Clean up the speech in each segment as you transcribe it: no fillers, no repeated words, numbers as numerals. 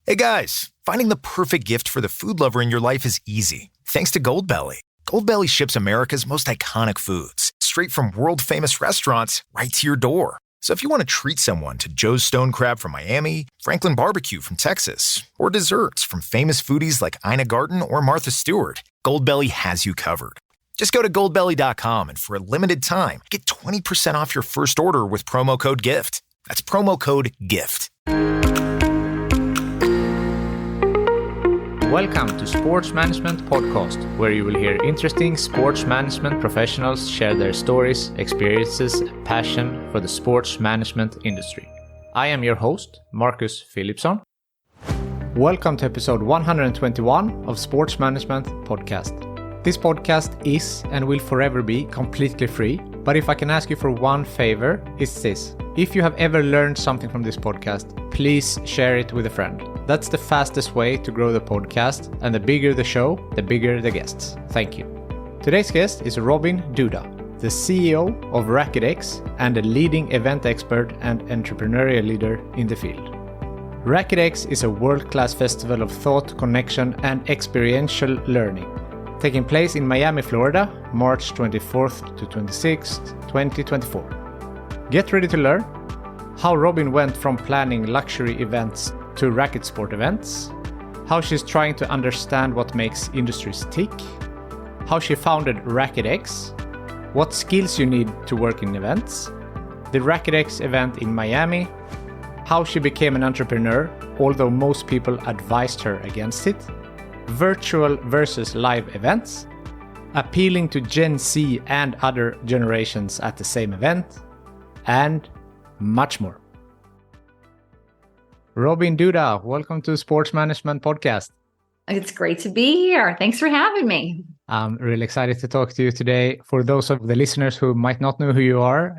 Hey guys, finding the perfect gift for the food lover in your life is easy, thanks to Goldbelly. Goldbelly ships America's most iconic foods, straight from world-famous restaurants right to your door. So if you want to treat someone to Joe's Stone Crab from Miami, Franklin Barbecue from Texas, or desserts from famous foodies like Ina Garten or Martha Stewart, Goldbelly has you covered. Just go to goldbelly.com and for a limited time, get 20% off your first order with promo code GIFT. That's promo code GIFT. Welcome to Sports Management Podcast, where you will hear interesting sports management professionals share their stories, experiences, and passion for the sports management industry. I am your host, Marcus Philipson. Welcome to episode 121 of Sports Management Podcast. This podcast is and will forever be completely free, but if I can ask you for one favor, it's this. If you have ever learned something from this podcast, please share it with a friend. That's the fastest way to grow the podcast, and the bigger the show, the bigger the guests. Thank you. Today's guest is Robyn Duda, the CEO of RacquetX and a leading event expert and entrepreneurial leader in the field. RacquetX is a world-class festival of thought, connection, and experiential learning, taking place in Miami, Florida, March 24th to 26th, 2024. Get ready to learn how Robyn went from planning luxury events to racket sport events, how she's trying to understand what makes industries tick, how she founded RacquetX, what skills you need to work in events, the RacquetX event in Miami, how she became an entrepreneur, although most people advised her against it, virtual versus live events, appealing to Gen Z and other generations at the same event, and much more. Robyn Duda, welcome to Sports Management Podcast. It's great to be here. Thanks for having me. I'm really excited to talk to you today. For those of the listeners who might not know who you are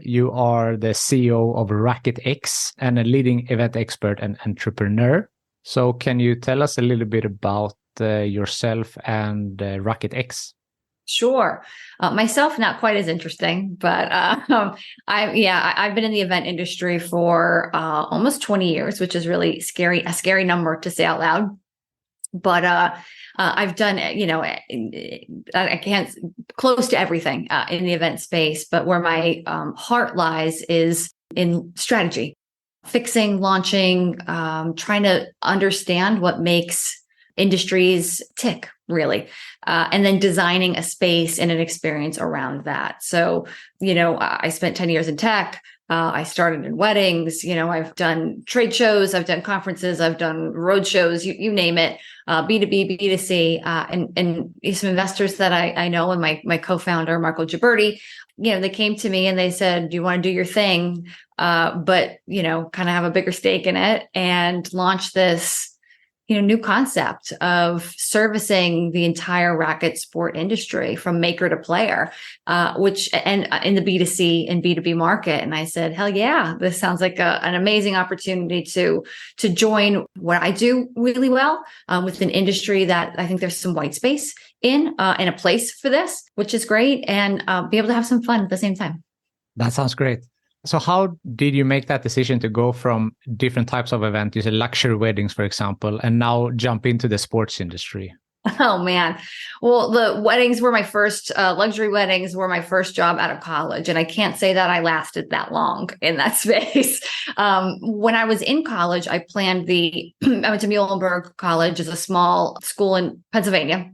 the CEO of RacquetX and a leading event expert and entrepreneur. So can you tell us a little bit about yourself and RacquetX? Sure. Myself, not quite as interesting, but I've been in the event industry for almost 20 years, which is really a scary number to say out loud. But I've done, I can't close to everything in the event space, but where my heart lies is in strategy, fixing, launching, trying to understand what makes industries tick, really, and then designing a space and an experience around that. So, I spent 10 years in tech. I started in weddings. I've done trade shows, I've done conferences, I've done road shows, you name it, B2B, B2C, and some investors that I know, and my co-founder, Marco Ghiberti, they came to me and they said, do you want to do your thing? But, kind of have a bigger stake in it and launch this new concept of servicing the entire racket sport industry from maker to player, and in the B2C and B2B market. And I said, hell yeah, this sounds like an amazing opportunity to join what I do really well with an industry that I think there's some white space in a place for this, which is great, and be able to have some fun at the same time. That sounds great. So how did you make that decision to go from different types of events, you said luxury weddings, for example, and now jump into the sports industry? Oh, man. Well, the weddings were my first, luxury weddings were my first job out of college. And I can't say that I lasted that long in that space. When I was in college, I went to Muhlenberg College, is a small school in Pennsylvania.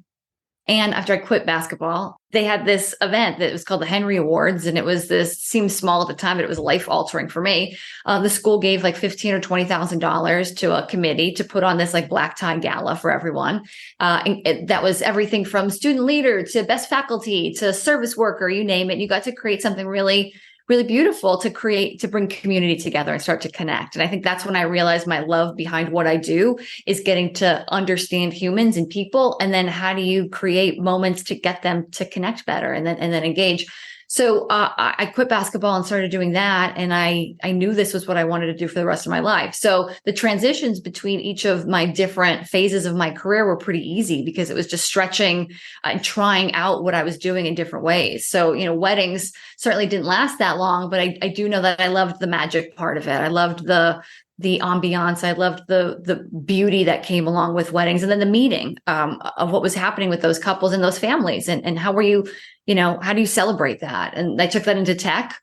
And after I quit basketball, they had this event that was called the Henry Awards. And seemed small at the time, but it was life altering for me. The school gave like $15,000 or $20,000 to a committee to put on this like black tie gala for everyone. That was everything from student leader to best faculty to service worker, you name it. You got to create something really, really beautiful to bring community together and start to connect. And I think that's when I realized my love behind what I do is getting to understand humans and people. And then how do you create moments to get them to connect better and then engage? So I quit basketball and started doing that. And I knew this was what I wanted to do for the rest of my life. So the transitions between each of my different phases of my career were pretty easy because it was just stretching and trying out what I was doing in different ways. So, weddings certainly didn't last that long, but I do know that I loved the magic part of it. I loved the the ambiance. I loved the beauty that came along with weddings, and then the meeting of what was happening with those couples and those families, and how were you, how do you celebrate that? And I took that into tech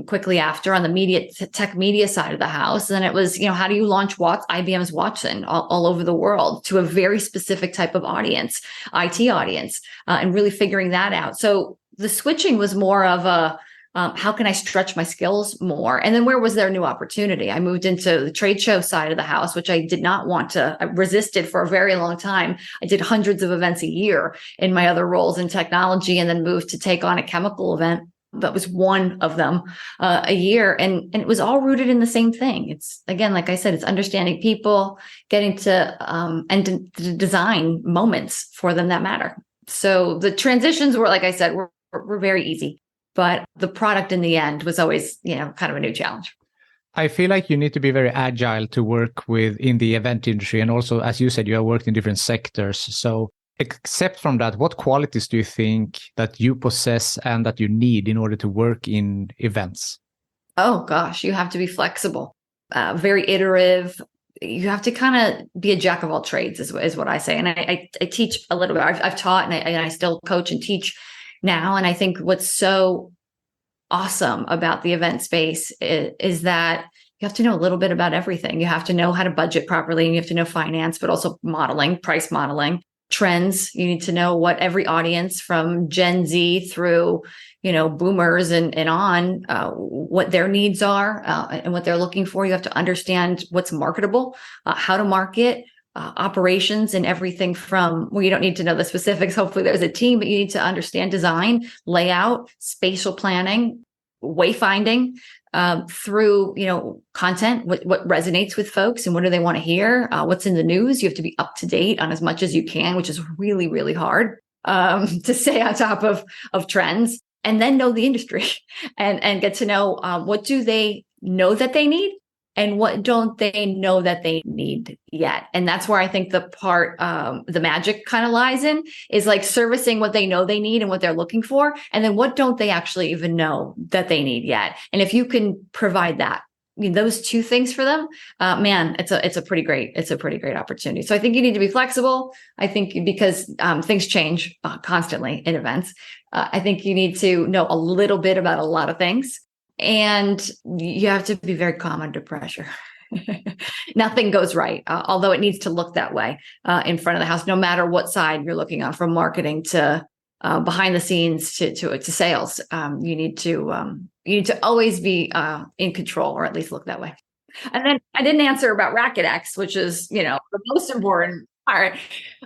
quickly after on the tech media side of the house. And then it was, how do you launch IBM's Watson all over the world to a very specific type of audience, IT audience, and really figuring that out. So the switching was more of a, how can I stretch my skills more? And then where was there new opportunity? I moved into the trade show side of the house, which I did not want to. I resisted for a very long time. I did hundreds of events a year in my other roles in technology, and then moved to take on a chemical event. That was one of them a year. And it was all rooted in the same thing. It's, again, like I said, it's understanding people, getting to and to design moments for them that matter. So the transitions were, like I said, were very easy. But the product in the end was always, kind of a new challenge. I feel like you need to be very agile to work with in the event industry. And also, as you said, you have worked in different sectors. So except from that, what qualities do you think that you possess and that you need in order to work in events? Oh, gosh, you have to be flexible, very iterative. You have to kind of be a jack of all trades is what I say. And I teach a little bit. I've taught and I still coach and teach now. And I think what's so awesome about the event space is that you have to know a little bit about everything. You have to know how to budget properly, and you have to know finance, but also modeling, price modeling, trends. You need to know what every audience from Gen Z through, boomers and on, what their needs are and what they're looking for. You have to understand what's marketable, how to market, operations, and everything from, well, you don't need to know the specifics. Hopefully there's a team, but you need to understand design, layout, spatial planning, wayfinding, through, content, what resonates with folks and what do they want to hear? What's in the news? You have to be up to date on as much as you can, which is really, really hard, to stay on top of trends, and then know the industry and get to know, what do they know that they need? And what don't they know that they need yet? And that's where I think the part, the magic kind of lies in, is like servicing what they know they need and what they're looking for. And then what don't they actually even know that they need yet? And if you can provide that, those two things for them, man, it's a pretty great opportunity. So I think you need to be flexible. I think because things change constantly in events, I think you need to know a little bit about a lot of things. And you have to be very calm under pressure. Nothing goes right, although it needs to look that way in front of the house, no matter what side you're looking on, from marketing to behind the scenes to sales. You need to always be in control, or at least look that way. And then I didn't answer about RacquetX, which is, the most important part.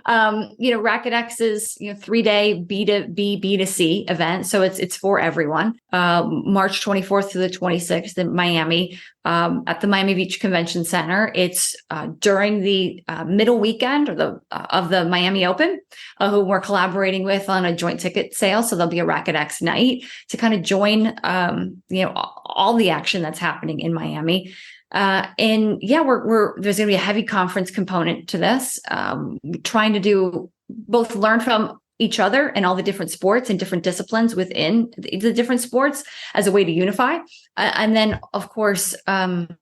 RacquetX is, 3-day B2C event. So it's for everyone. March 24th to the 26th in Miami, at the Miami Beach Convention Center. It's during the middle weekend of the Miami Open, who we're collaborating with on a joint ticket sale. So there'll be a RacquetX night to kind of join, all the action that's happening in Miami. And yeah, there's going to be a heavy conference component to this, trying to do both learn from each other and all the different sports and different disciplines within the different sports as a way to unify. And then, of course, and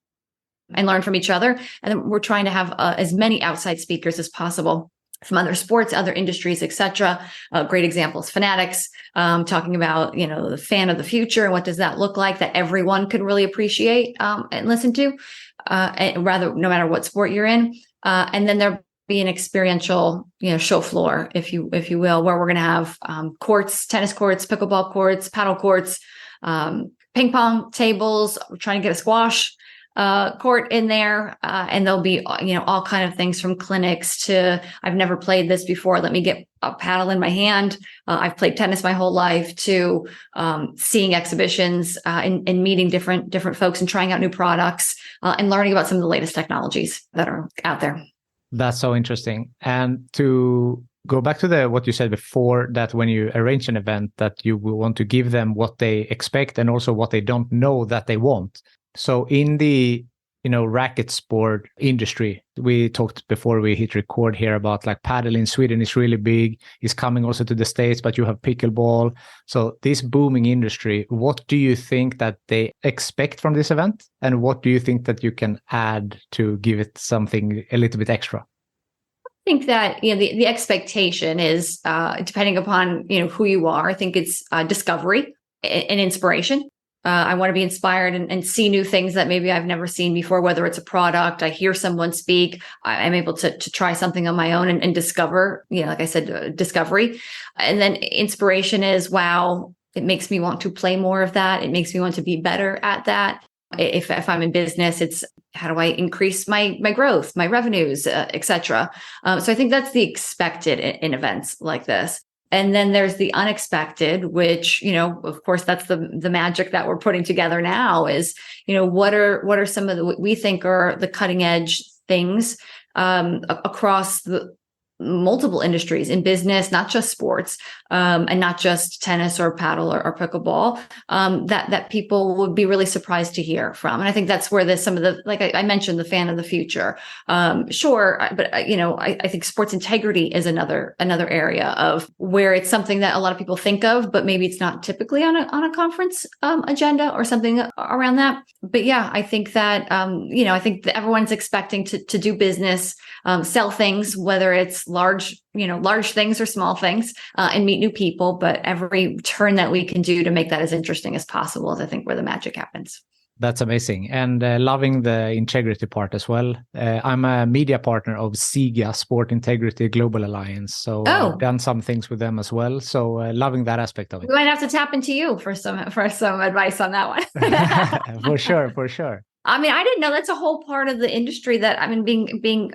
learn from each other. And then we're trying to have as many outside speakers as possible from other sports, other industries, et cetera. Great examples, Fanatics, talking about, the fan of the future and what does that look like that everyone could really appreciate and listen to, and rather, no matter what sport you're in. And then there'll be an experiential, show floor, if you will, where we're going to have courts, tennis courts, pickleball courts, paddle courts, ping pong tables. We're trying to get a squash court in there, and there'll be all kind of things from clinics to, I've never played this before, let me get a paddle in my hand. I've played tennis my whole life, to seeing exhibitions and meeting different folks and trying out new products and learning about some of the latest technologies that are out there. That's so interesting. And to go back to what you said before, that when you arrange an event, that you will want to give them what they expect and also what they don't know that they want. So in the racket sport industry. We talked before we hit record here about like Padel in Sweden is really big. It's coming also to the States, but you have pickleball. So this booming industry, what do you think that they expect from this event? And what do you think that you can add to give it something a little bit extra? I think that the expectation is depending upon who you are. I think it's discovery and inspiration. I want to be inspired and see new things that maybe I've never seen before, whether it's a product, I hear someone speak, I'm able to try something on my own and discover, like I said, discovery. And then inspiration is, wow, it makes me want to play more of that. It makes me want to be better at that. If I'm in business, it's how do I increase my growth, my revenues, et cetera. So I think that's the expected in events like this. And then there's the unexpected, which, of course, that's the magic that we're putting together now is, what are some of what we think are the cutting edge things across the multiple industries in business, not just sports, and not just tennis or paddle or pickleball, that people would be really surprised to hear from. And I think that's where some of the, like I mentioned, the fan of the future. Sure, but I think sports integrity is another area of where it's something that a lot of people think of, but maybe it's not typically on a conference agenda or something around that. But yeah, I think that I think that everyone's expecting to do business, sell things, whether it's large things or small things, and meet new people. But every turn that we can do to make that as interesting as possible is, I think, where the magic happens. That's amazing. And loving the integrity part as well. I'm a media partner of SIGA, Sport Integrity Global Alliance. So I've done some things with them as well. So loving that aspect of it. We might have to tap into you for some advice on that one. For sure. I mean, I didn't know that's a whole part of the industry that, I mean, being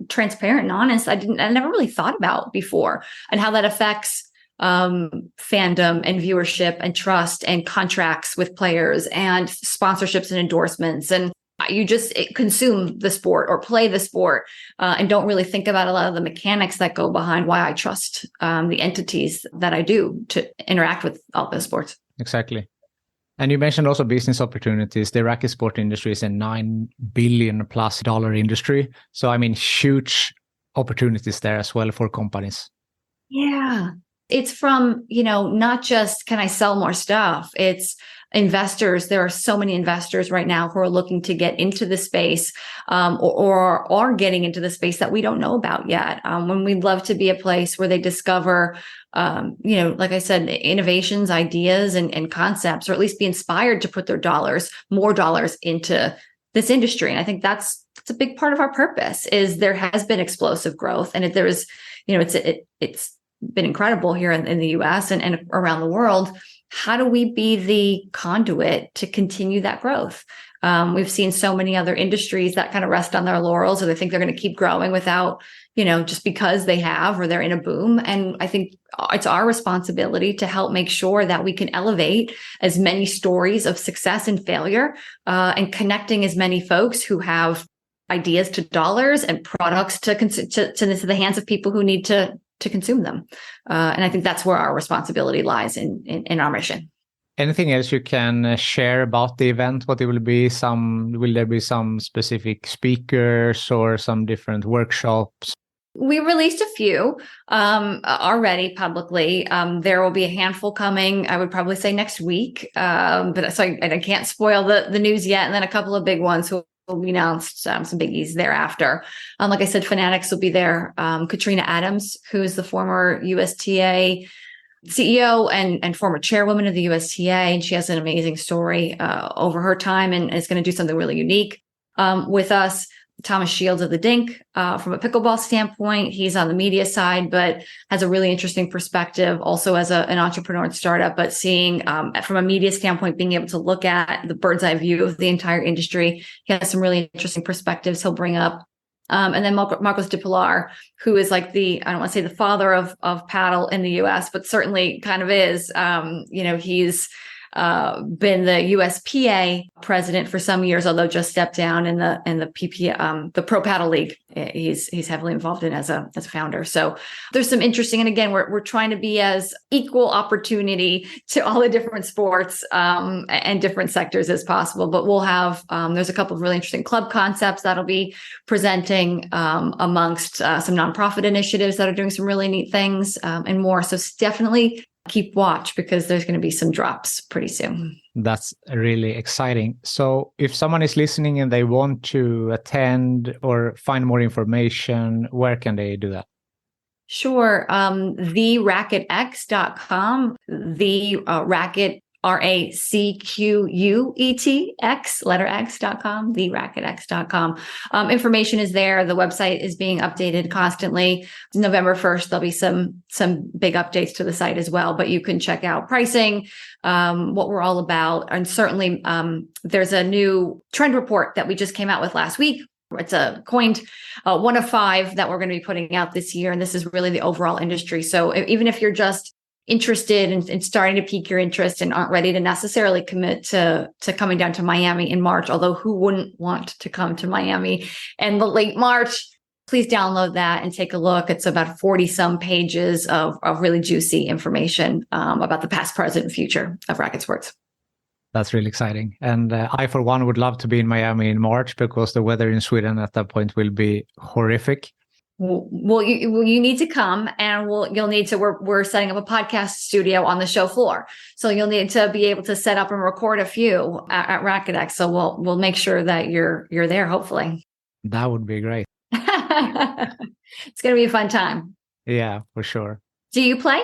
transparent and honest, I never really thought about before, and how that affects fandom and viewership and trust and contracts with players and sponsorships and endorsements. And you just consume the sport or play the sport and don't really think about a lot of the mechanics that go behind why I trust the entities that I do to interact with all those sports. Exactly. And you mentioned also business opportunities. The racket sport industry is a $9 billion+ industry. So, I mean, huge opportunities there as well for companies. Yeah. It's from, not just can I sell more stuff? It's investors. There are so many investors right now who are looking to get into the space or are getting into the space that we don't know about yet. When we'd love to be a place where they discover, like I said, innovations, ideas, and concepts, or at least be inspired to put their more dollars into this industry. And I think that's a big part of our purpose. Is there has been explosive growth, and if there is, it's been incredible here in the US and around the world. How do we be the conduit to continue that growth? We've seen so many other industries that kind of rest on their laurels, or they think they're going to keep growing without, just because they have, or they're in a boom. And I think it's our responsibility to help make sure that we can elevate as many stories of success and failure, and connecting as many folks who have ideas to dollars and products to the hands of people who need to consume them. And I think that's where our responsibility lies in our mission. Anything else you can share about the event? Will there be some specific speakers or some different workshops? We released a few already publicly. There will be a handful coming, I would probably say next week. But I can't spoil the news yet. And then a couple of big ones will be announced, some biggies thereafter. Like I said, Fanatics will be there. Katrina Adams, who is the former USTA CEO and former chairwoman of the USTA, and she has an amazing story over her time and is going to do something really unique with us. Thomas Shields of the Dink, from a pickleball standpoint, he's on the media side, but has a really interesting perspective also as an entrepreneur and startup, but seeing from a media standpoint, being able to look at the bird's eye view of the entire industry. He has some really interesting perspectives he'll bring up. And then Marcos de Pilar, who is like I don't want to say the father of paddle in the US, but certainly kind of is, he's been the USPA president for some years, although just stepped down in the the Pro Paddle League. He's heavily involved in as a founder. So there's some interesting, and again, we're trying to be as equal opportunity to all the different sports and different sectors as possible. But we'll have there's a couple of really interesting club concepts that'll be presenting amongst some nonprofit initiatives that are doing some really neat things and more. So definitely keep watch, because there's going to be some drops pretty soon. That's really exciting. So if someone is listening and they want to attend or find more information, where can they do that? Sure. TheRacquetX.com, the Racket, RACQUET, letter X.com, TheRacquetX.com. Information is there. The website is being updated constantly. November 1st, there'll be some big updates to the site as well, but you can check out pricing, what we're all about. And certainly there's a new trend report that we just came out with last week. It's a coined one of 5 that we're going to be putting out this year. And this is really the overall industry. So even if you're just interested in starting to pique your interest and aren't ready to necessarily commit to coming down to Miami in March, although who wouldn't want to come to Miami in the late March, please download that and take a look. It's about 40 some pages of really juicy information about the past, present, and future of racket sports. That's really exciting. And I, for one, would love to be in Miami in March, because the weather in Sweden at that point will be horrific. Well, you need to come, and you'll need to. We're setting up a podcast studio on the show floor, so you'll need to be able to set up and record a few at RacquetX. So we'll make sure that you're there. Hopefully, that would be great. It's going to be a fun time. Yeah, for sure. Do you play?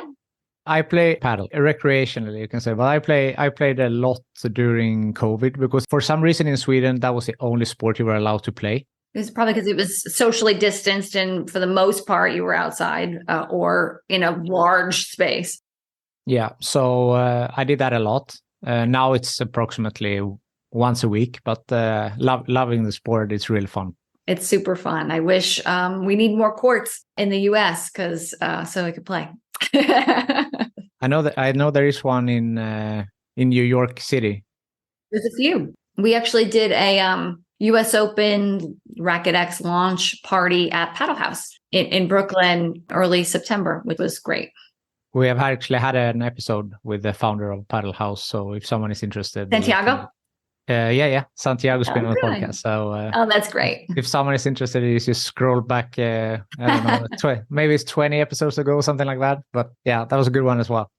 I play paddle recreationally, you can say, but I played a lot during COVID, because for some reason in Sweden that was the only sport you were allowed to play. It's probably because it was socially distanced, and for the most part, you were outside or in a large space. Yeah, so I did that a lot. Now it's approximately once a week, but loving the sport. It's really fun. It's super fun. I wish we need more courts in the US, because so I could play. I know there is one in New York City. There's a few. We actually did a US Open RacquetX launch party at Padel House in Brooklyn early September, which was great. We have actually had an episode with the founder of Padel House. So if someone is interested. Santiago? Yeah. Santiago's been on the podcast. So that's great. If someone is interested, you just scroll back, I don't know, maybe it's 20 episodes ago or something like that. But yeah, that was a good one as well.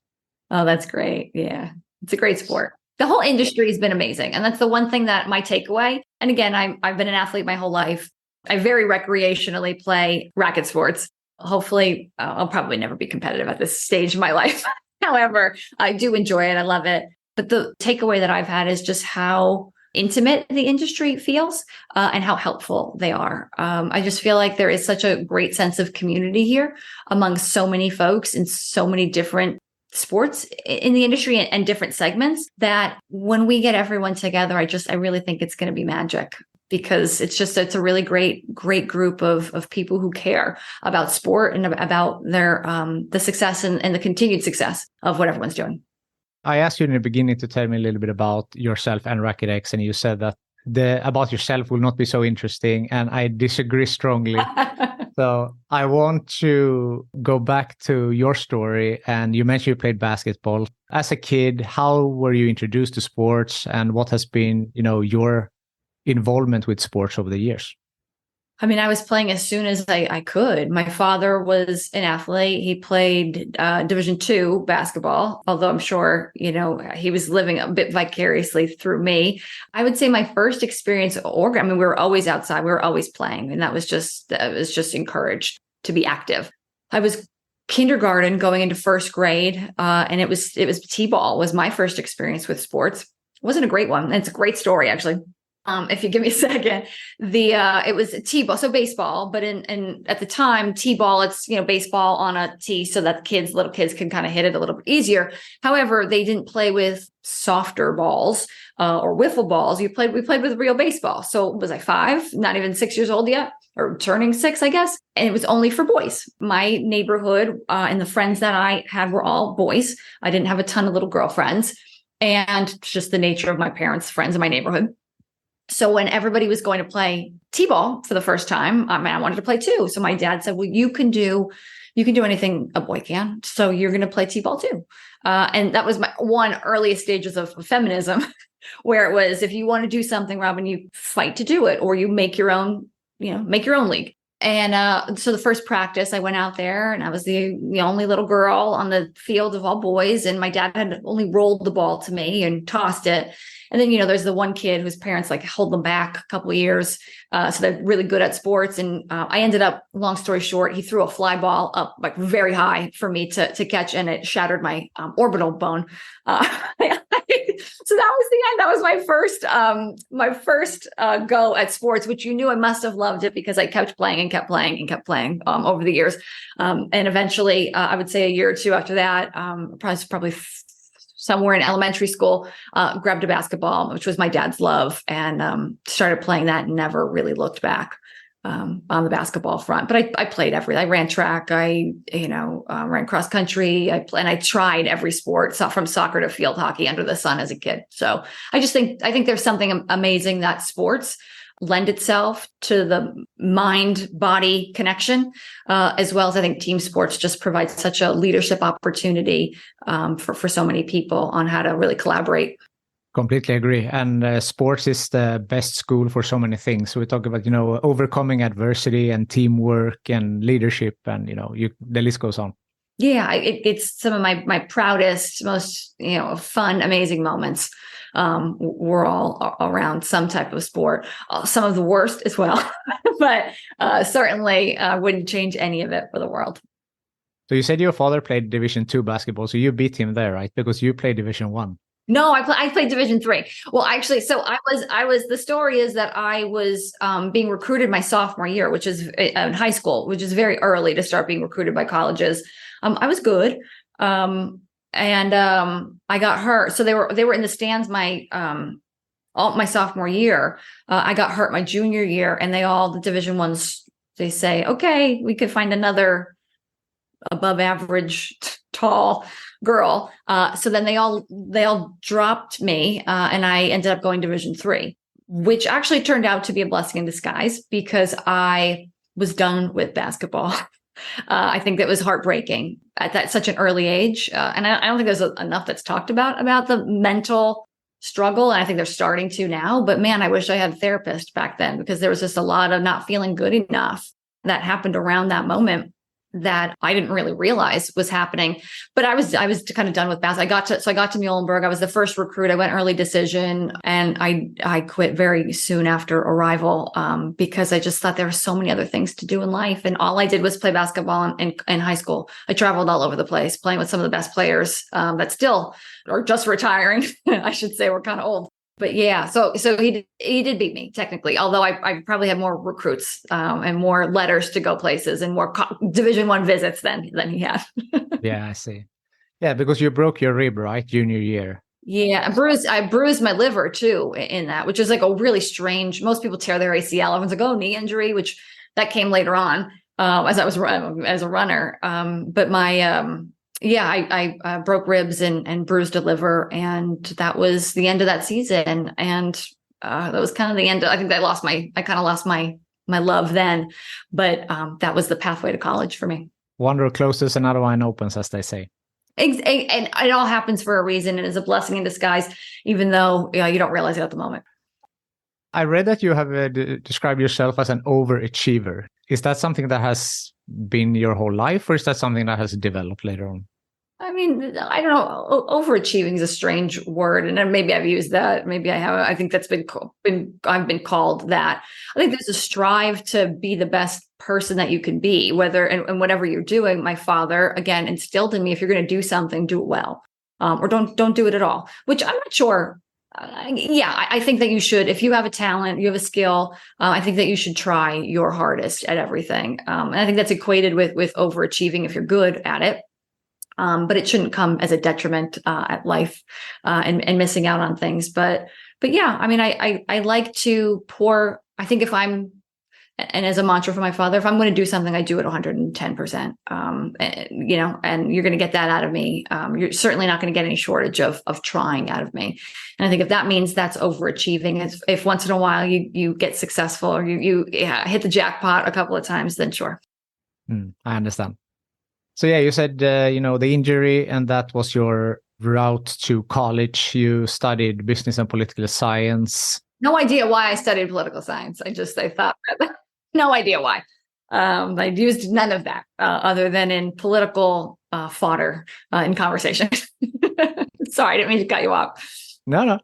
Oh, that's great. Yeah. It's a great sport. The whole industry has been amazing. And that's the one thing that my takeaway. And again, I've been an athlete my whole life. I very recreationally play racket sports. Hopefully, I'll probably never be competitive at this stage of my life. However, I do enjoy it. I love it. But the takeaway that I've had is just how intimate the industry feels and how helpful they are. I just feel like there is such a great sense of community here among so many folks in so many different sports in the industry and different segments, that when we get everyone together, I really think it's going to be magic, because it's a really great group of people who care about sport and about their the success and the continued success of what everyone's doing. I asked you in the beginning to tell me a little bit about yourself and RacquetX, and you said that about yourself will not be so interesting, and I disagree strongly. So I want to go back to your story, and you mentioned you played basketball. As a kid, how were you introduced to sports, and what has been, your involvement with sports over the years? I mean, I was playing as soon as I could. My father was an athlete. He played Division II basketball, although I'm sure, he was living a bit vicariously through me. I would say my first experience, we were always outside. We were always playing. And that was just encouraged to be active. I was kindergarten going into first grade, and it was T-ball was my first experience with sports. It wasn't a great one. It's a great story, actually. If you give me a second, it was T-ball, so baseball, but at the time, T-ball, it's, baseball on a tee so that little kids can kind of hit it a little bit easier. However, they didn't play with softer balls or wiffle balls. We played with real baseball. So was I 5, not even 6 years old yet, or turning 6, I guess. And it was only for boys. My neighborhood and the friends that I had were all boys. I didn't have a ton of little girlfriends. and just the nature of my parents' friends in my neighborhood. So when everybody was going to play t-ball for the first time, I wanted to play too. So my dad said, well, you can do anything a boy can. So you're going to play t-ball too. And that was my one earliest stages of feminism, where it was, if you want to do something, Robyn, you fight to do it, or you make your own league. And so the first practice, I went out there and I was the only little girl on the field of all boys. And my dad had only rolled the ball to me and tossed it. And then, there's the one kid whose parents like hold them back a couple of years. So they're really good at sports. And I ended up, long story short, he threw a fly ball up like very high for me to catch, and it shattered my orbital bone. So that was the end. That was my first go at sports, which I must have loved it, because I kept playing and kept playing and kept playing over the years. And eventually, I would say a year or two after that, probably somewhere in elementary school, grabbed a basketball, which was my dad's love, and started playing that and never really looked back on the basketball front. But I played everything. I ran track. I ran cross country. And I tried every sport, from soccer to field hockey under the sun as a kid. So I think there's something amazing that sports lend itself to the mind-body connection, as well as I think team sports just provide such a leadership opportunity for so many people on how to really collaborate. Completely agree. And sports is the best school for so many things. We talk about, overcoming adversity and teamwork and leadership, and, the list goes on. Yeah, it's some of my proudest, most, fun, amazing moments. We're all around some type of sport, some of the worst as well, but certainly wouldn't change any of it for the world. So you said your father played Division II basketball, so you beat him there, right? Because you played Division I. No, I played Division III. Well, actually, so I was. The story is that I was being recruited my sophomore year, which is in high school, which is very early to start being recruited by colleges. I was good. And I got hurt. So they were in the stands my sophomore year. I got hurt my junior year, and the Division I's, they say, okay, we could find another above average tall girl. So then they all dropped me, and I ended up going Division III, which actually turned out to be a blessing in disguise, because I was done with basketball. I think that was heartbreaking at such an early age. And I don't think there's enough that's talked about the mental struggle. And I think they're starting to now. But man, I wish I had a therapist back then, because there was just a lot of not feeling good enough that happened around that moment that I didn't really realize was happening. But I was kind of done with basketball. I got to Muhlenberg. I was the first recruit. I went early decision, and I quit very soon after arrival, because I just thought there were so many other things to do in life. And all I did was play basketball in high school. I traveled all over the place, playing with some of the best players that still are just retiring. I should say, we're kind of old. But yeah, so he did beat me technically, although I probably had more recruits and more letters to go places and more Division I visits than he had. Yeah, I see. Yeah, because you broke your rib, right? Junior year. Yeah, I bruised my liver too in that, which is like a really strange. Most people tear their ACL. Everyone's like, oh, knee injury, which that came later on as I was as a runner. But my I broke ribs and bruised a liver, and that was the end of that season. And that was kind of the end. I think I kind of lost my love then, but that was the pathway to college for me. One door closes, another one opens, as they say. And it all happens for a reason, and is a blessing in disguise, even though you don't realize it at the moment. I read that you have described yourself as an overachiever. Is that something that has been your whole life, or is that something that has developed later on? I mean, I don't know. Overachieving is a strange word, and then maybe I've used that. Maybe I have. I think that's I've been called that. I think there's a strive to be the best person that you can be, whether and whatever you're doing. My father, again, instilled in me, if you're going to do something, do it well, or don't do it at all. Which I'm not sure. I think that you should. If you have a talent, you have a skill. I think that you should try your hardest at everything. And I think that's equated with overachieving if you're good at it. But it shouldn't come as a detriment at life and missing out on things. But yeah, I mean, I like to pour. I think if I'm And as a mantra from my father, if I'm going to do something, I do it 110%. And you're going to get that out of me. You're certainly not going to get any shortage of trying out of me. And I think if that means that's overachieving, if once in a while you get successful or you hit the jackpot a couple of times, then sure. I understand. So yeah, you said, the injury, and that was your route to college. You studied business and political science. No idea why I studied political science. I thought, no idea why. I used none of that other than in political fodder in conversation. Sorry, I didn't mean to cut you off. No.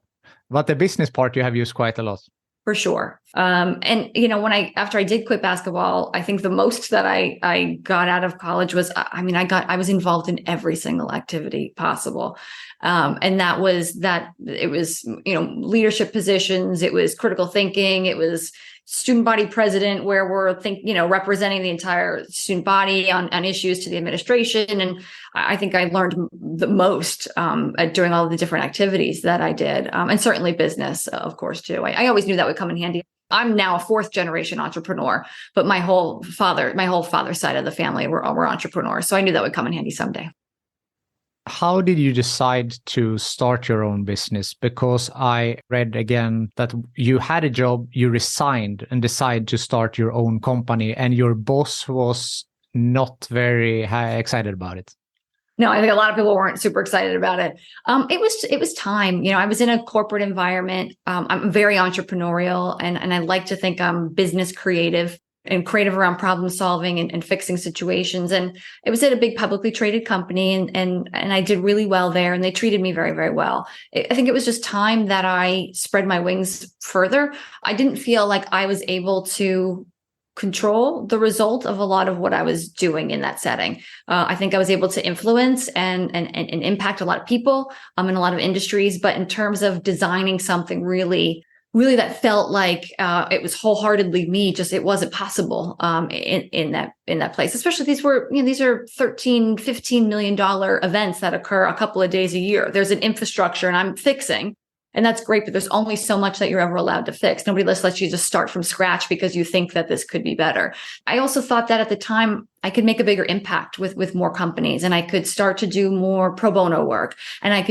But the business part you have used quite a lot. For sure. After I did quit basketball, I think the most that I got out of college was, I was involved in every single activity possible. And that was it was, leadership positions, it was critical thinking, it was student body president, where we're representing the entire student body on issues to the administration. And I think I learned the most doing all of the different activities that I did. And certainly business, of course, too. I always knew that would come in handy. I'm now a fourth generation entrepreneur, but my whole father's side of the family were entrepreneurs. So I knew that would come in handy someday. How did you decide to start your own business? Because I read again that you had a job, you resigned and decided to start your own company, and your boss was not very excited about it. No, I think a lot of people weren't super excited about it. It was time. I was in a corporate environment. I'm very entrepreneurial, and I like to think I'm business creative and creative around problem solving and fixing situations. And it was at a big publicly traded company, and I did really well there, and they treated me very, very well. I think it was just time that I spread my wings further. I didn't feel like I was able to control the result of a lot of what I was doing in that setting. I think I was able to influence and impact a lot of people in a lot of industries, but in terms of designing something really that felt like it was wholeheartedly me, it wasn't possible in that place. Especially these are $13, $15 million events that occur a couple of days a year. There's an infrastructure, and I'm fixing. And that's great, but there's only so much that you're ever allowed to fix. Nobody lets you just start from scratch because you think that this could be better. I also thought that at the time I could make a bigger impact with more companies, and I could start to do more pro bono work, and I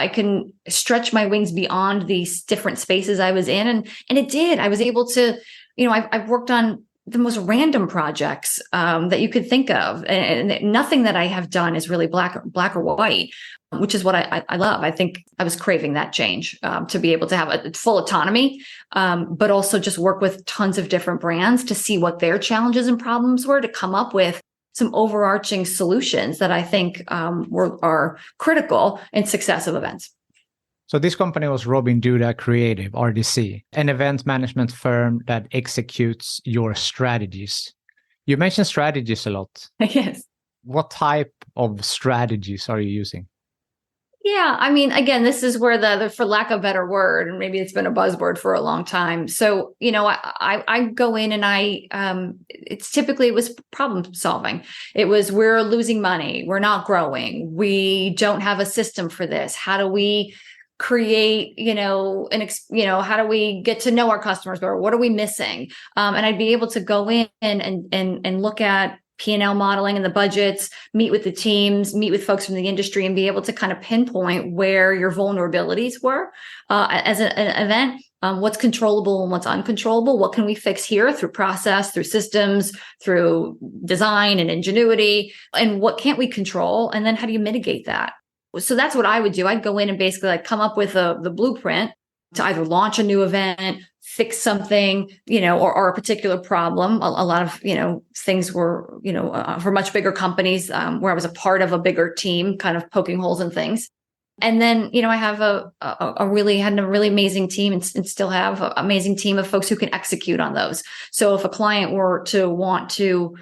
can stretch my wings beyond these different spaces I was in. And it did. I was able to, I've worked on the most random projects that you could think of. And nothing that I have done is really black or white, which is what I love. I think I was craving that change to be able to have a full autonomy, but also just work with tons of different brands to see what their challenges and problems were, to come up with some overarching solutions that I think are critical in success of events. So this company was Robyn Duda Creative, RDC, an event management firm that executes your strategies. You mentioned strategies a lot. Yes. What type of strategies are you using? Yeah, again, this is where the for lack of a better word, and maybe it's been a buzzword for a long time. So, I go in and it was problem solving. It was, we're losing money, we're not growing, we don't have a system for this. How do we create, how do we get to know our customers better? What are we missing? And I'd be able to go in and look at P&L modeling and the budgets, meet with the teams, meet with folks from the industry, and be able to kind of pinpoint where your vulnerabilities were as an event. What's controllable and what's uncontrollable? What can we fix here through process, through systems, through design and ingenuity? And what can't we control? And then how do you mitigate that? So that's what I would do. I'd go in and basically come up with the blueprint to either launch a new event, fix something, or a particular problem. A lot of, things were, for much bigger companies where I was a part of a bigger team, kind of poking holes in things. And then, I have a really amazing team, and still have an amazing team of folks who can execute on those. So if a client were to want to,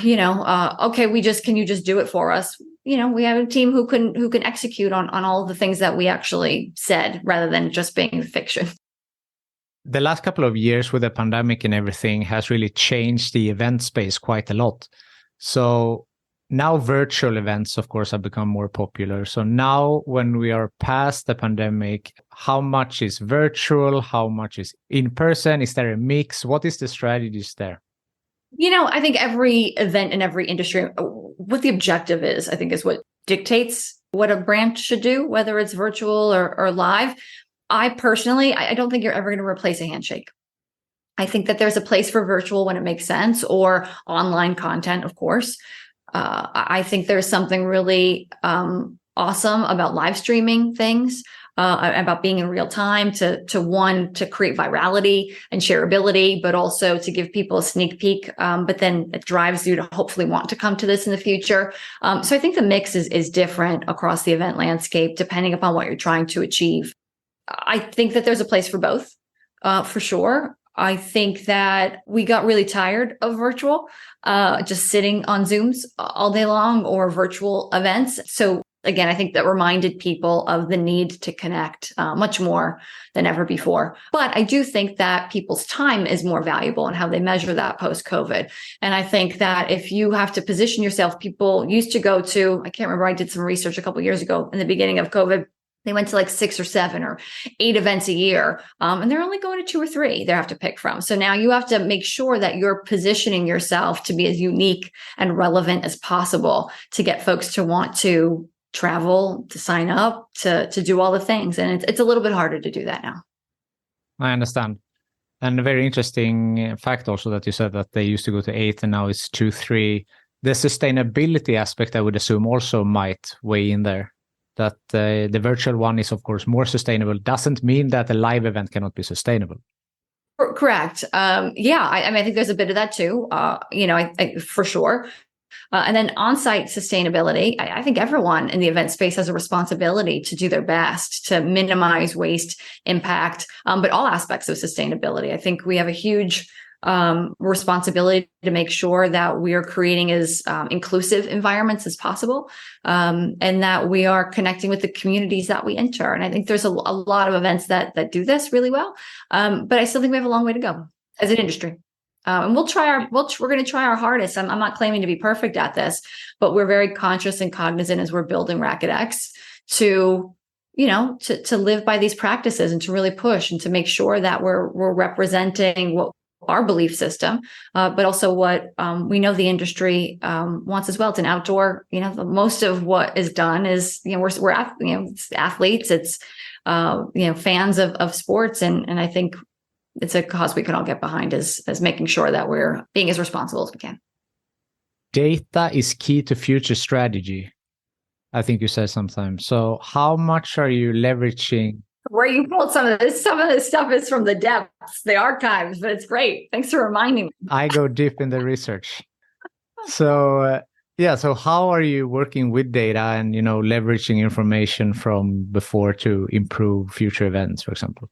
okay, can you just do it for us? We have a team who can execute on all of the things that we actually said, rather than just being fiction. The last couple of years with the pandemic and everything has really changed the event space quite a lot. So Now virtual events, of course, have become more popular. So now when we are past the pandemic, how much is virtual? How much is in person? Is there a mix? What is the strategies there? I think every event in every industry, what the objective is, I think is what dictates what a brand should do, whether it's virtual or live. I personally, I don't think you're ever going to replace a handshake. I think that there's a place for virtual when it makes sense, or online content, of course. I think there's something really awesome about live streaming things, about being in real time to create virality and shareability, but also to give people a sneak peek. But then it drives you to hopefully want to come to this in the future. So I think the mix is different across the event landscape, depending upon what you're trying to achieve. I think that there's a place for both, for sure. I think that we got really tired of virtual, just sitting on Zooms all day long or virtual events. So again, I think that reminded people of the need to connect much more than ever before. But I do think that people's time is more valuable and how they measure that post-COVID. And I think that if you have to position yourself, people used to go to, I can't remember, I did some research a couple of years ago in the beginning of COVID. They went to like 6 or 7 or 8 events a year, and they're only going to 2 or 3 they have to pick from. So now you have to make sure that you're positioning yourself to be as unique and relevant as possible to get folks to want to travel, to sign up, to do all the things. And it's a little bit harder to do that now. I understand. And a very interesting fact also that you said that they used to go to 8 and now it's 2, 3. The sustainability aspect, I would assume, also might weigh in there. That the virtual one is, of course, more sustainable. Doesn't mean that a live event cannot be sustainable. Correct. Yeah, I mean, I think there's a bit of that too, for sure. And then on-site sustainability, I think everyone in the event space has a responsibility to do their best to minimize waste, impact, but all aspects of sustainability. I think we have a huge responsibility to make sure that we are creating as inclusive environments as possible, and that we are connecting with the communities that we enter. And I think there's a lot of events that do this really well, but I still think we have a long way to go as an industry. And we're going to try our hardest. I'm not claiming to be perfect at this, but we're very conscious and cognizant as we're building RacquetX to live by these practices and to really push and to make sure that we're representing what our belief system, but also what we know the industry wants as well. It's an outdoor, most of what is done is, we're athletes, it's, fans of sports. And I think it's a cause we can all get behind as making sure that we're being as responsible as we can. Data is key to future strategy, I think you said sometimes. So how much are you leveraging? Where you pulled some of this stuff is from the depths, the archives, but it's great. Thanks for reminding me. I go deep in the research. So so how are you working with data and, leveraging information from before to improve future events, for example?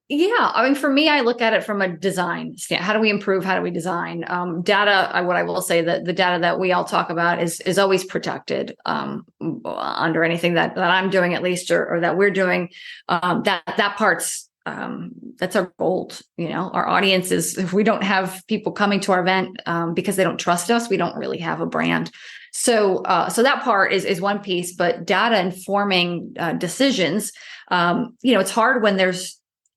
Yeah, I mean, for me, I look at it from a design stand. How do we improve? How do we design? Data, what I will say that the data that we all talk about is always protected under anything that I'm doing, at least, or that we're doing. That part's that's our gold. Our audience is, if we don't have people coming to our event because they don't trust us, we don't really have a brand. So that part is one piece, but data informing decisions. It's hard when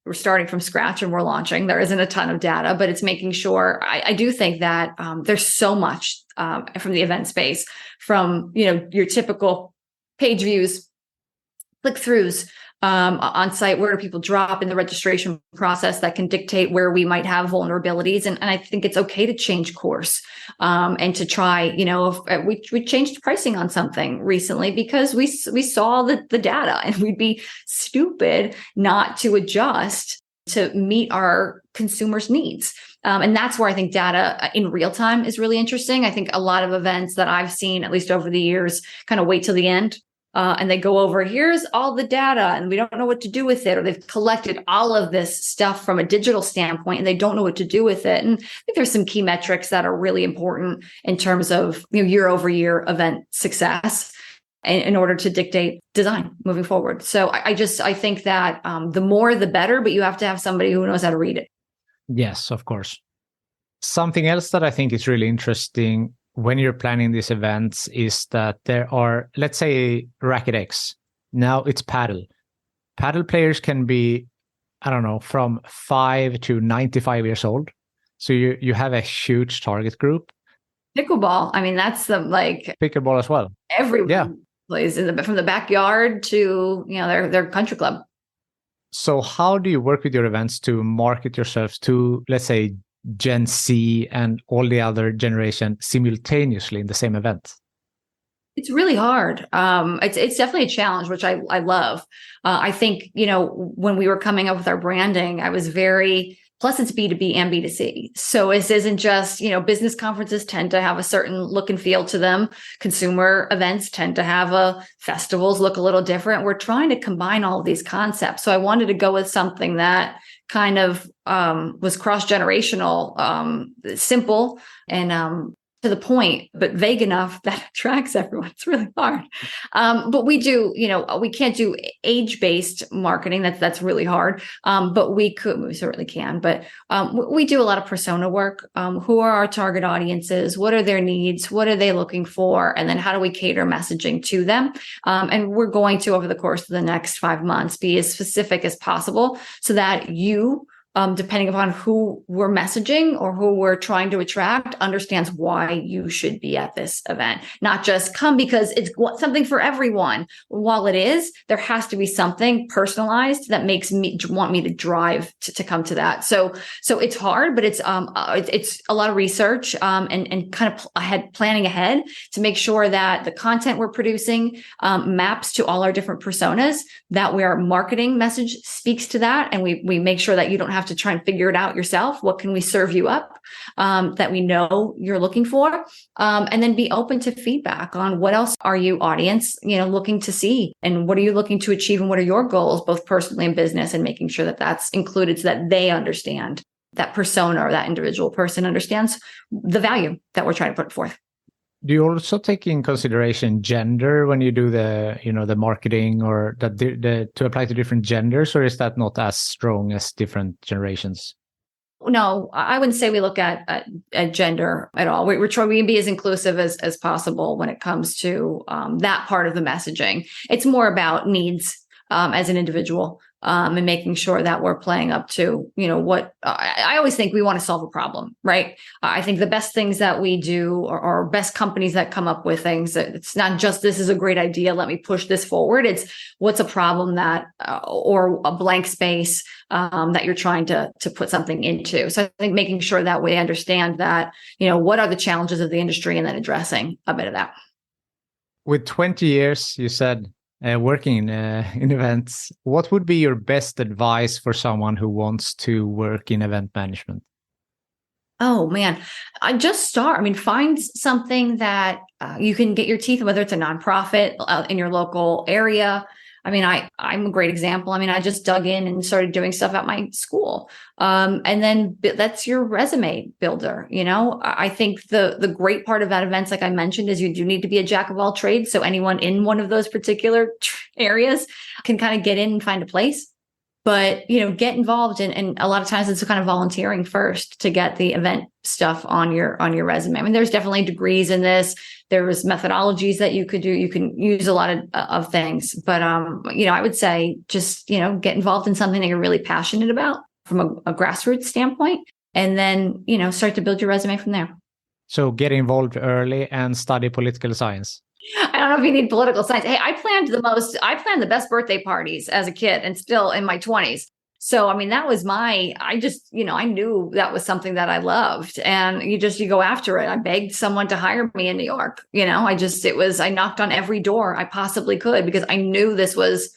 we're starting from scratch and we're launching. There isn't a ton of data, but it's making sure. I do think that there's so much from the event space, from your typical page views, click-throughs on site. Where do people drop in the registration process that can dictate where we might have vulnerabilities? And I think it's okay to change course and to try. If we changed pricing on something recently because we saw the data, and we'd be stupid not to adjust to meet our consumers' needs. And that's where I think data in real time is really interesting. I think a lot of events that I've seen, at least over the years, kind of wait till the end. And they go over, here's all the data, and we don't know what to do with it. Or they've collected all of this stuff from a digital standpoint, and they don't know what to do with it. And I think there's some key metrics that are really important in terms of year over year event success in order to dictate design moving forward. So I think that the more, the better, but you have to have somebody who knows how to read it. Yes, of course. Something else that I think is really interesting when you're planning these events is that there are, let's say, RacquetX. Now it's Padel. Padel players can be, I don't know, from 5 to 95 years old. So you have a huge target group. Pickleball. I mean, that's Pickleball as well. Everyone plays from the backyard to, their country club. So how do you work with your events to market yourselves to, let's say, Gen Z and all the other generation simultaneously in the same event? It's really hard. It's definitely a challenge, which I love. I think, when we were coming up with our branding, I was plus it's B2B and B2C. So it isn't just, business conferences tend to have a certain look and feel to them. Consumer events tend to have festivals look a little different. We're trying to combine all of these concepts. So I wanted to go with something that kind of was cross-generational, simple, and to the point, but vague enough that attracts everyone. It's really hard. But we do, we can't do age-based marketing. That's really hard. But we certainly can. But we do a lot of persona work. Who are our target audiences? What are their needs? What are they looking for? And then how do we cater messaging to them? And we're going to, over the course of the next 5 months, be as specific as possible so that you, depending upon who we're messaging or who we're trying to attract, understands why you should be at this event. Not just come because it's something for everyone. While it is, there has to be something personalized that makes me want me to drive to come to that. So it's hard, but it's a lot of research and kind of planning ahead to make sure that the content we're producing maps to all our different personas, that our marketing message speaks to that, and we make sure that you don't have to try and figure it out yourself. What can we serve you up that we know you're looking for? And then be open to feedback on what else are you, audience, looking to see, and what are you looking to achieve, and what are your goals, both personally and business, and making sure that that's included so that they understand, that persona or that individual person understands the value that we're trying to put forth. Do you also take in consideration gender when you do the marketing, or that to apply to different genders, or is that not as strong as different generations? No, I wouldn't say we look at gender at all. We're trying to be as inclusive as possible when it comes to that part of the messaging. It's more about needs as an individual. And making sure that we're playing up to, what I always think we want to solve a problem, right? I think the best things that we do or best companies that come up with things, it's not just, this is a great idea, let me push this forward. It's what's a problem that, or a blank space that you're trying to put something into. So I think making sure that we understand that, what are the challenges of the industry, and then addressing a bit of that. With 20 years, you said, working in events, what would be your best advice for someone who wants to work in event management? Oh, man, I just start. I mean, find something that you can get your teeth in, whether it's a nonprofit in your local area. I mean, I'm a great example. I mean, I just dug in and started doing stuff at my school. And then that's your resume builder. I think the great part about events, like I mentioned, is you do need to be a jack of all trades. So anyone in one of those particular areas can kind of get in and find a place. But, get involved and a lot of times it's kind of volunteering first to get the event stuff on your resume. I mean, there's definitely degrees in this. There was methodologies that you could do. You can use a lot of things, but, I would say just, get involved in something that you're really passionate about from a grassroots standpoint, and then, start to build your resume from there. So get involved early and study political science. I don't know if you need political science. Hey, I planned the best birthday parties as a kid and still in my 20s. So, I mean, that was I knew that was something that I loved, and you go after it. I begged someone to hire me in New York. I knocked on every door I possibly could because I knew this was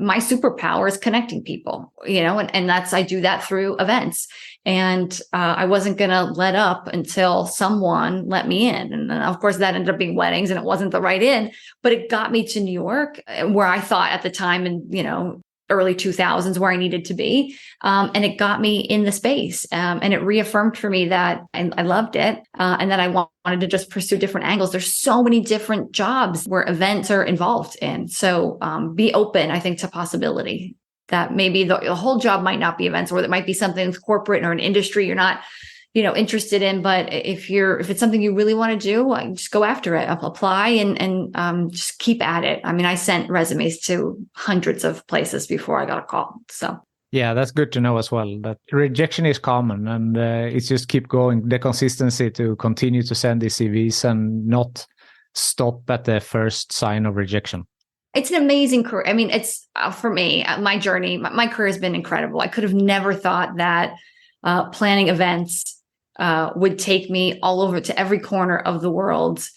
my superpower, is connecting people, and I do that through events. And I wasn't going to let up until someone let me in. And then, of course, that ended up being weddings, and it wasn't the right in, but it got me to New York, where I thought at the time in, early 2000s where I needed to be. And it got me in the space. And it reaffirmed for me that I loved it. And that I wanted to just pursue different angles. There's so many different jobs where events are involved in. So be open, I think, to possibility that maybe the whole job might not be events, or it might be something that's corporate or an industry you're not interested in. But if it's something you really want to do, just go after it, apply and just keep at it. I mean, I sent resumes to hundreds of places before I got a call. So. Yeah, that's good to know as well, that rejection is common, and it's just keep going. The consistency to continue to send these CVs and not stop at the first sign of rejection. It's an amazing career. I mean, it's for me, my journey, my career has been incredible. I could have never thought that planning events would take me all over to every corner of the world,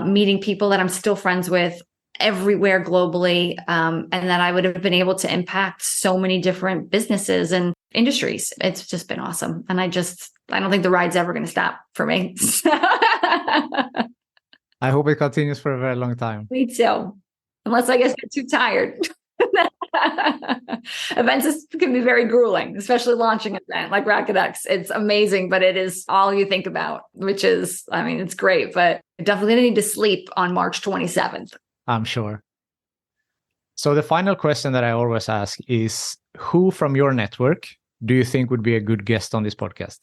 meeting people that I'm still friends with everywhere globally, and that I would have been able to impact so many different businesses and industries. It's just been awesome. And I don't think the ride's ever going to stop for me. I hope it continues for a very long time. Me too. Unless I get too tired. Events can be very grueling, especially launching an event like RacquetX. It's amazing, but it is all you think about, which is, I mean, it's great, but I definitely need to sleep on March 27th. I'm sure. So the final question that I always ask is, who from your network do you think would be a good guest on this podcast?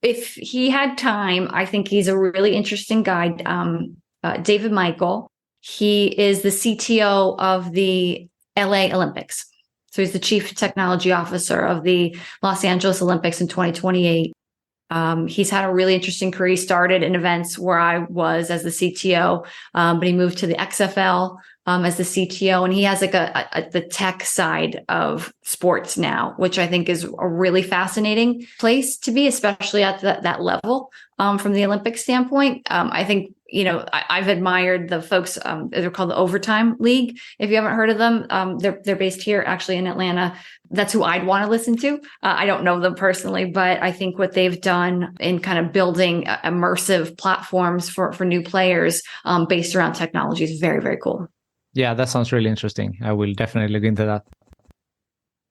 If he had time, I think he's a really interesting guy. David Michael. He is the CTO of the LA Olympics. So he's the chief technology officer of the Los Angeles Olympics in 2028. He's had a really interesting career. He started in events where I was as the CTO, but he moved to the XFL as the CTO, and he has like the tech side of sports now, which I think is a really fascinating place to be, especially at that level from the Olympic standpoint. I think, I've admired the folks, they're called the Overtime League. If you haven't heard of them, they're based here actually in Atlanta. That's who I'd want to listen to. I don't know them personally, but I think what they've done in kind of building immersive platforms for new players based around technology is very, very cool. Yeah, that sounds really interesting. I will definitely look into that.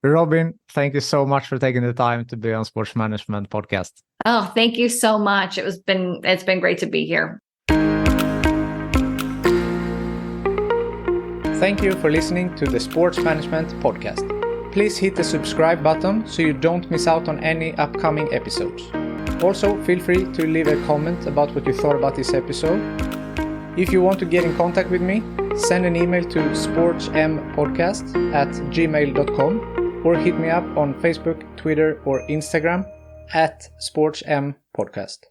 Robyn, thank you so much for taking the time to be on Sports Management Podcast. Oh, thank you so much. It's been great to be here. Thank you for listening to the Sports Management Podcast. Please hit the subscribe button so you don't miss out on any upcoming episodes. Also, feel free to leave a comment about what you thought about this episode. If you want to get in contact with me, send an email to sportsmpodcast@gmail.com or hit me up on Facebook, Twitter, or Instagram @sportsmpodcast.